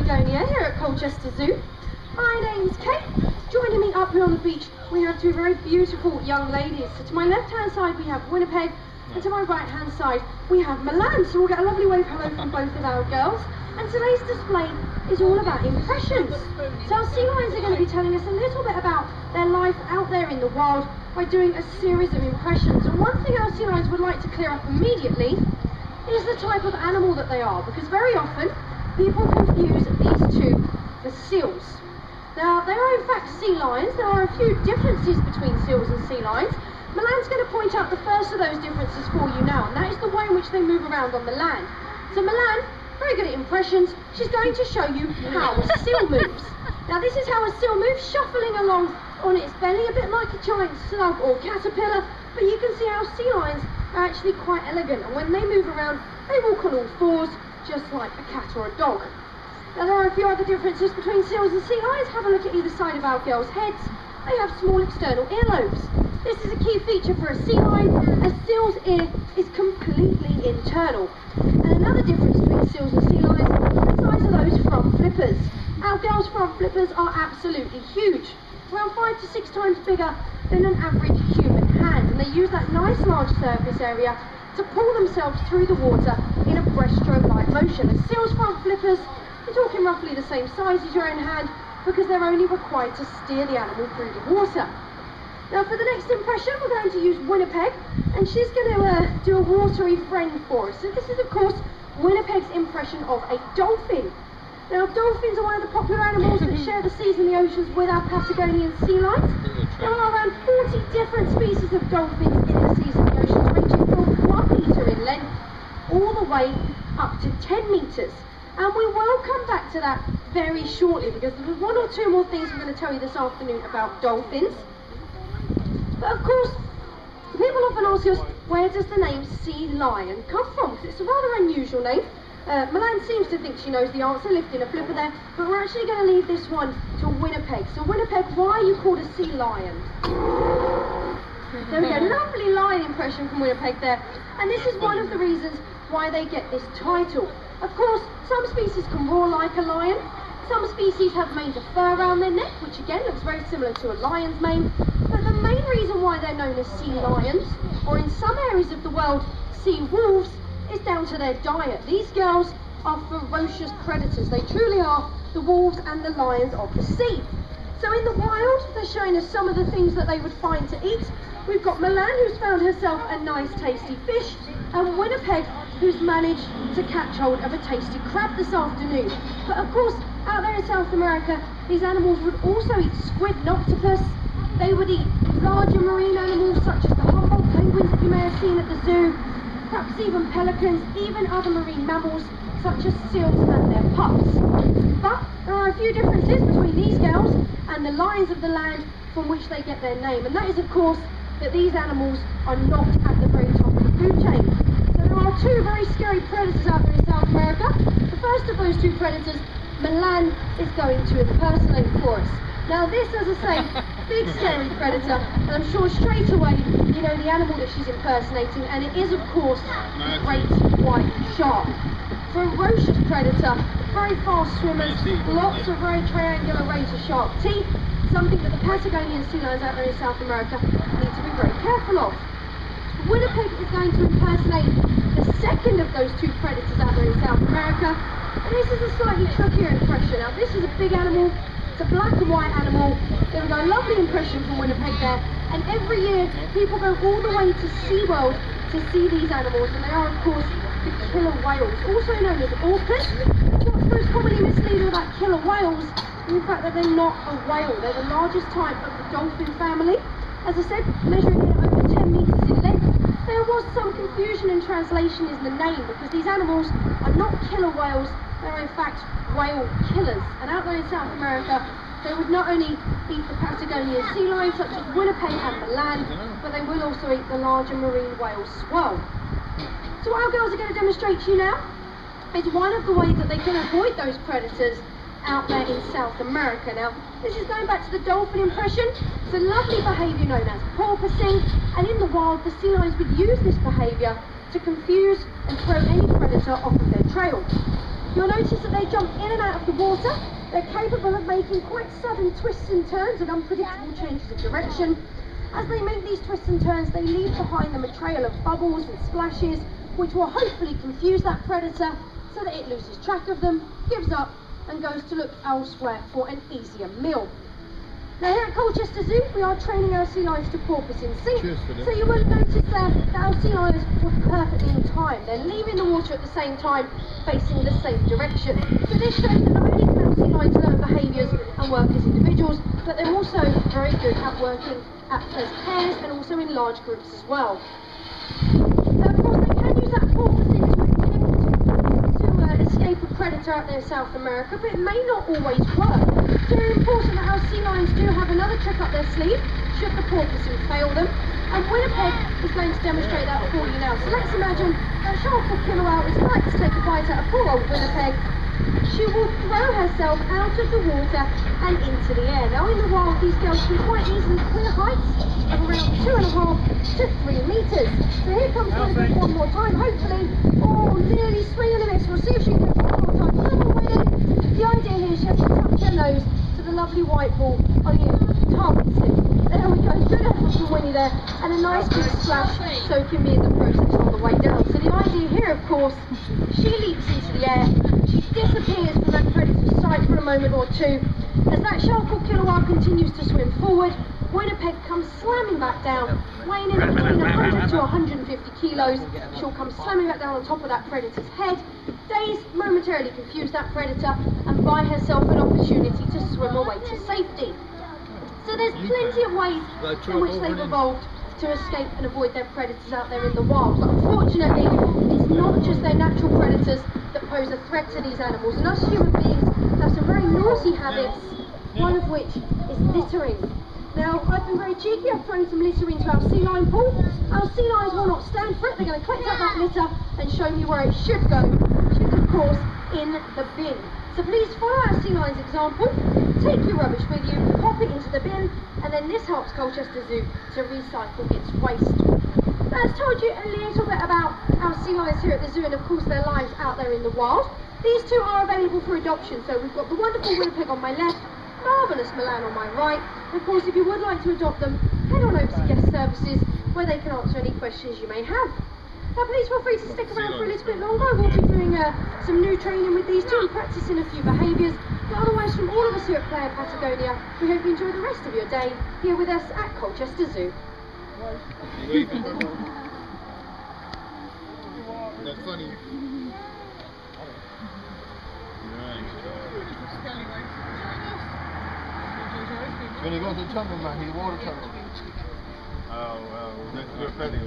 Patagonia here at Colchester Zoo. My name's Kate. Joining me up here on the beach, we have two very beautiful young ladies. So to my left-hand side we have Winnipeg, and to my right-hand side we have Milan. So we'll get a lovely wave hello from both of our girls. And today's display is all about impressions. So our sea lions are going to be telling us a little bit about their life out there in the wild by doing a series of impressions. And one thing our sea lions would like to clear up immediately is the type of animal that they are, because very often people confuse these two for seals. Now, they are in fact sea lions. There are a few differences between seals and sea lions. Milan's going to point out the first of those differences for you now, and that is the way in which they move around on the land. So Milan, very good at impressions, she's going to show you how a seal moves. Now this is how a seal moves, shuffling along on its belly, a bit like a giant slug or caterpillar, but you can see how sea lions are actually quite elegant, and when they move around, they walk on all fours, just like a cat or a dog. Now there are a few other differences between seals and sea lions. Have a look at either side of our girls' heads. They have small external earlobes. This is a key feature for a sea lion. A seal's ear is completely internal. And another difference between seals and sea lions is the size of those front flippers. Our girls' front flippers are absolutely huge, around 5 to 6 times bigger than an average human hand, and they use that nice large surface area to pull themselves through the water in a breaststroke-like motion. A seal's front flippers, you're talking roughly the same size as your own hand, because they're only required to steer the animal through the water. Now for the next impression we're going to use Winnipeg, and she's going to do a watery friend for us. So this is of course Winnipeg's impression of a dolphin. Now dolphins are one of the popular animals that share the seas and the oceans with our Patagonian sea lions. There are around 40 different species of dolphins in the seas and the oceans, ranging from 1 metre in length all the way up to 10 metres. And we will come back to that very shortly, because there's one or two more things I'm going to tell you this afternoon about dolphins. But of course, people often ask us, where does the name sea lion come from? Because it's a rather unusual name. Milan seems to think she knows the answer, lifting a flipper there, but we're actually going to leave this one to Winnipeg. So Winnipeg, why are you called a sea lion? There we go, lovely lion impression from Winnipeg there. And this is one of the reasons why they get this title. Of course, some species can roar like a lion. Some species have manes of fur around their neck, which again looks very similar to a lion's mane. But the main reason why they're known as sea lions, or in some areas of the world, sea wolves, is down to their diet. These girls are ferocious predators. They truly are the wolves and the lions of the sea. So in the wild, they're showing us some of the things that they would find to eat. We've got Milan, who's found herself a nice tasty fish, and Winnipeg, who's managed to catch hold of a tasty crab this afternoon. But of course, out there in South America, these animals would also eat squid and octopus. They would eat larger marine animals such as the Humboldt penguins that you may have seen at the zoo, perhaps even pelicans, even other marine mammals such as seals and their pups. But there are a few differences between these girls and the lions of the land from which they get their name, and that is of course that these animals are not at the very top of the food chain. So there are two very scary predators out there in South America. The first of those two predators, Milan, is going to impersonate for us. Now this, as I say, big scary predator, and I'm sure straight away you know the animal that she's impersonating, and it is of course the great white shark. Ferocious predator, very fast swimmers, lots of very triangular razor sharp teeth, something that the Patagonian sea lions out there in South America need to be very careful of. Winnipeg is going to impersonate the second of those two predators out there in South America, and this is a slightly trickier impression. Now this is a big animal, it's a black and white animal. There we go, lovely impression from Winnipeg there, and every year people go all the way to SeaWorld to see these animals, and they are of course the killer whales, also known as orcas. What's most commonly misleading about killer whales is the fact that they're not a whale. They're the largest type of the dolphin family. As I said, measuring in at over 10 metres in length. There was some confusion in translation in the name, because these animals are not killer whales, they're in fact whale killers. And out there in South America, they would not only eat the Patagonian sea lions such as Winnipeg and Milan, but they will also eat the larger marine whales as well. So what our girls are going to demonstrate to you now is one of the ways that they can avoid those predators out there in South America. Now, this is going back to the dolphin impression. It's a lovely behaviour known as porpoising, and in the wild, the sea lions would use this behaviour to confuse and throw any predator off of their trail. You'll notice that they jump in and out of the water. They're capable of making quite sudden twists and turns and unpredictable changes of direction. As they make these twists and turns, they leave behind them a trail of bubbles and splashes, which will hopefully confuse that predator so that it loses track of them, gives up, and goes to look elsewhere for an easier meal. Now here at Colchester Zoo, we are training our sea lions to porpoise in sync. So you will notice there that our sea lions were perfectly in time. They're leaving the water at the same time, facing the same direction. So this shows that not only can our sea lions learn behaviours and work as individuals, but they're also very good at working as pairs and also in large groups as well. Now of course they can use that porpoising to escape a predator out there in South America, but it may not always work. So it's important that our sea lions do have another trick up their sleeve should the porpoising fail them, and Winnipeg is going to demonstrate that for you now. So let's imagine that shark or killer whale is like to take a bite out of poor old Winnipeg. She will throw herself out of the water and into the air. Now in the wild these girls can quite easily clear heights of around 2.5 to 3 metres. So here comes Winnipeg one more time, hopefully. Oh, nearly swinging and a miss. We'll see if she can get one more time. Come on, Winnie. The idea here is she has to touch her nose to the lovely white ball on the target slip. There we go, good effort from Winnie there, and a nice big splash soaking me in the process on the way down. So the idea here, of course, she leaps into the air, she disappears from that predator's sight for a moment or two. As that shark or killer whale continues to swim forward, Winnipeg comes slamming back down, weighing in between 100 to 150 kilos. She'll come slamming back down on top of that predator's head, daze, momentarily confuse that predator, and buy herself an opportunity to swim away to safety. So there's plenty of ways in which they've evolved to escape and avoid their predators out there in the wild. But unfortunately, it's not just their natural predators that pose a threat to these animals. And us human beings have some very naughty habits, one of which is littering. Now, I've been very cheeky, I've thrown some litter into our sea lion pool. Our sea lions will not stand for it, they're going to collect up that litter and show me where it should go, which is of course in the bin. So please follow our sea lion's example, take your rubbish with you, pop it into the bin, and then this helps Colchester Zoo to recycle its waste. That's told you a little bit about our sea lions here at the zoo and of course their lives out there in the wild. These two are available for adoption, so we've got the wonderful Winnipeg on my left, marvellous Milan on my right. And of course if you would like to adopt them, head on over to Guest Services where they can answer any questions you may have. Now please feel free to stick around for a little bit longer. We'll be doing some new training with these two and practicing a few behaviours. But otherwise from all of us here at Playa Patagonia, we hope you enjoy the rest of your day here with us at Colchester Zoo. That's funny. When you go to the jungle, man, he's water jungle. Oh, well, let's do a petty.